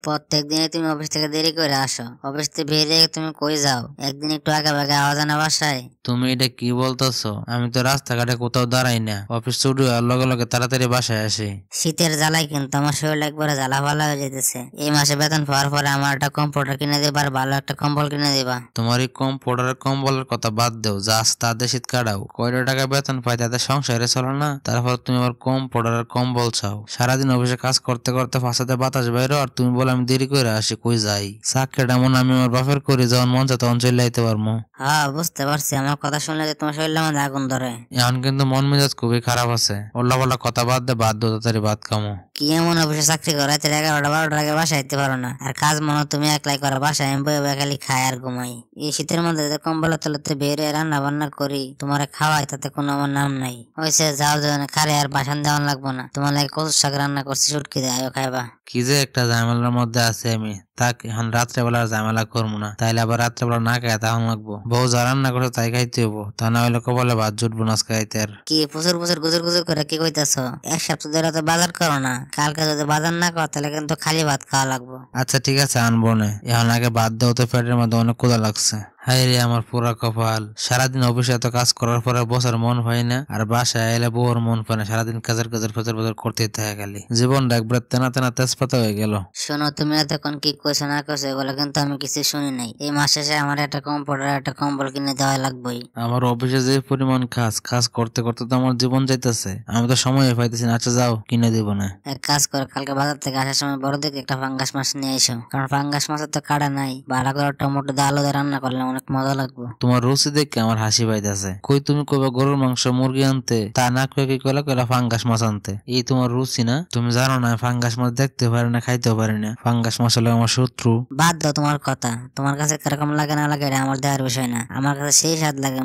প্রত্যেক দিনে তুমি অফিস থেকে দেরি করে আসো, অফিস থেকে বেরিয়ে তুমি কই যাও? একদিন একটু আগে ভাগে আওয়াজ আনা বাসায়। তুমি এটা কি বলতেছো? আমি তো রাস্তাঘাটে কোথাও দাঁড়াই না, অফিস ছুটি হওয়ার লগে লগে তাড়াতাড়ি বাসায় আসি। শীতের জ্বালায় কিন্তু আমার শরীর একবারে জ্বালা ভালা হয়ে যেতেছে। এই মাসে বেতন পাওয়ার পরে আমার একটা কম্পিউটার কিনে দিবা আর ভালো একটা কম্বল কিনে দিবা। তোমার এই কম্পিউটারের কম্বলের কথা বাদ দেও, যা আছে তাতে শীত কাটাও। কয়টা টাকা বেতন পাই তাতে সংসারে চলো না, তারপর তুমি আবার কম্পিউটারের কম্বল চাও। সারাদিন অফিসে কাজ করতে করতে ফাঁসাতে বাতাস বাইরো, আর তুমি বলে আমি দেরি করে আসি, কই যাই? চাকরিটা মনে আমি আমার বাপের করি, যখন মন চায় তখন চলে আইতে পারবো। হ্যাঁ বুঝতে পারছি, আমার কথা শুনলে যে তোমার শরীরের মধ্যে আগুন ধরে। এখন কিন্তু মন মেজাজ খুবই খারাপ আছে। ওল্লা পাল্লা কথা বাদ দে, বাদ দো তাড়াতাড়ি ভাত খামো। কি এমন অফিসে চাকরি করো, রাতের 11টা 12টার আগে বাসায় আইতে পারো না? আর কাজ মনে হয় তুমি একলাই করো, বাসায় আমি বয়ে বয়ে খালি খাই আর ঘুমাই। এই শীতের মধ্যে যে কম্বলের তলাতে বের হয়ে রান্না বান্না করি, তোমার খাওয়াই, তাতে কোনো আমার নাম নাই। হয়েছে যাও যাও, খারে আর বাসান দেওয়ান লাগবো না। তোমার লাগে কচুর শাক রান্না করছি, শুটকি দিয়ে আয়ো খাইবা। কি যে একটা ঝামেলার মধ্যে আছে আমি, তাক এখন রাত্রেবেলা আর ঝামেলা করবো না, তাইলে আবার রাত্রেবেলা না খাই তখন লাগবো। বউ যা রান্না করে তাই খাইতে হবো, তা না হইলে কবলে ভাত জুটবো না খাইতে। আর কি প্রচুর প্রচুর গুজর গুজর করে কি কইতাছো? এক সপ্তাহ ধরে তো বাজার করো না, কালকে যদি বাজার না করো তাহলে কিন্তু খালি ভাত খাওয়া লাগবো। আচ্ছা ঠিক আছে, আনবো না। এখন আগে বাদ দেও তো, পেটের মধ্যে অনেক ক্ষুধা লাগছে। হাই রে আমার পুরা কপাল, সারাদিন অফিসে এত কাজ করার পরে বসার মন হয় না, আর বাসায় এলে বউর মন পায় না। সারাদিন কাজের কাজের ফেজর ফেজর করতেই থাকে খালি, জীবনটা একবার তেনা তেনা তেজপাতা হয়ে গেল। শোনো, তুমি এতক্ষণ কি কইছো না কইছো এগুলো কিন্তু আমি কিছু শুনি নাই। এই মাস শেষে আমার একটা কম্পিউটার একটা কম্বল কিনে দেওয়া লাগবেই। আমার অফিসে যে পরিমাণ কাজ, কাজ করতে করতে তো আমার জীবন যাইতেছে, আমি তো সময় পাইতেছি না। আচ্ছা যাও, কিনে দিব না। এক কাজ করো, কালকে বাজার থেকে আসার সময় বড় দেখে একটা ফাঙ্গাস মাছ নিয়ে এসো, কারণ ফাঙ্গাস মাছের তো কাটা নাই। ভালো করে টমেটো দিয়ে আলু দিয়ে রান্না করলে অনেক মজা লাগবে। তোমার রুচি দেখে আমার হাসি পাইতেছে। কই তুমি কইবা গরুর মাংস মুরগি আনতে, তা না কয়ে কি কইলা কইলা ফাঙ্গাস মাছ আনতে? এই তোমার রুচি না? তুমি জানো না ফাঙ্গাস মাছ দেখতে পারি না, খাইতেও পারি না। ফাঙ্গাস মাছ হলো আমার শত্রু। বাদ দাও তোমার কথা, তোমার কাছে কিরকম লাগে না লাগে এটা আমার দেওয়ার বিষয় না। আমার কাছে সেই স্বাদ লাগে,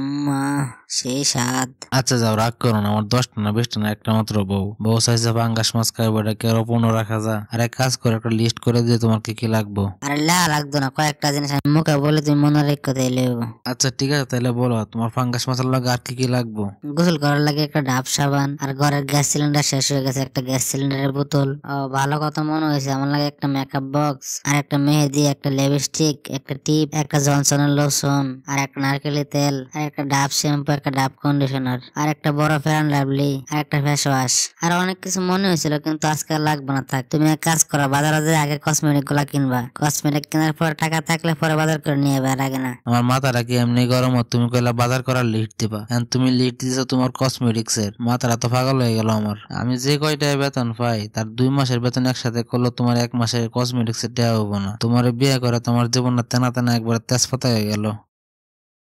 সেই স্বাদ। আচ্ছা যাও, রাগ করো না। আমার 10টা না 20টা না, একটা মাত্র বউ। বউ চাইছে ফাঙ্গাস মাছ খাইবো, এটা কি আরো 15 রাখা যা? আর এক কাজ করে একটা লিস্ট করে দিয়ে তোমার কি কি লাগবো। আরে লাগতো না, কয়েকটা জিনিস আমি মুখে বলে তুমি মনে রেখে দিলে। আচ্ছা ঠিক আছে, তাহলে বলো তোমার ফাঙ্গাস মাছের লাগে আর কি কি লাগবো। গোসল করার লাগে একটা ডাব সাবান, আর ঘরের গ্যাস সিলিন্ডার শেষ হয়ে গেছে, একটা গ্যাস সিলিন্ডারের বোতল। ও ভালো কথা মনে হয়েছে, আমার লাগে একটা মেকআপ বক্স, আর একটা মেহেদি, একটা লিপস্টিক, একটা টিপ, একটা জনসনের লোশন, আর একটা নারকেলের তেল, আর একটা ডাব শ্যাম্পু, একটা ডাব কন্ডিশনার, আর একটা বড় ফেয়ার অ্যান্ড লাভলি, আর একটা ফেস ওয়াশ। আর অনেক কিছু মনে হয়েছিল, কিন্তু আজকে আর লাগবে না, থাক। তুমি এক কাজ করো, বাজারে যে আগে কসমেটিক গুলা কিনবা, কসমেটিক কেনার পর টাকা থাকলে পরে বাজার করে নিয়ে যাবে, আর আগে না। আমার মাথাটা কি এমনি গরম? তুমি কইলা বাজার করার লিস্ট দিবা, এখন তুমি লিস্ট দিছো তোমার কসমেটিক্স এর। মাথাটা তো পাগল হয়ে গেল আমার। আমি যে কয়টায় বেতন পাই তার 2 মাসের বেতন একসাথে করলে তোমার 1 মাসের কসমেটিক্স এর দেওয়া হবো না। তোমার বিয়ে করে তোমার জীবনটা তেনা তেনা একবার তেজপাতা হয়ে গেল।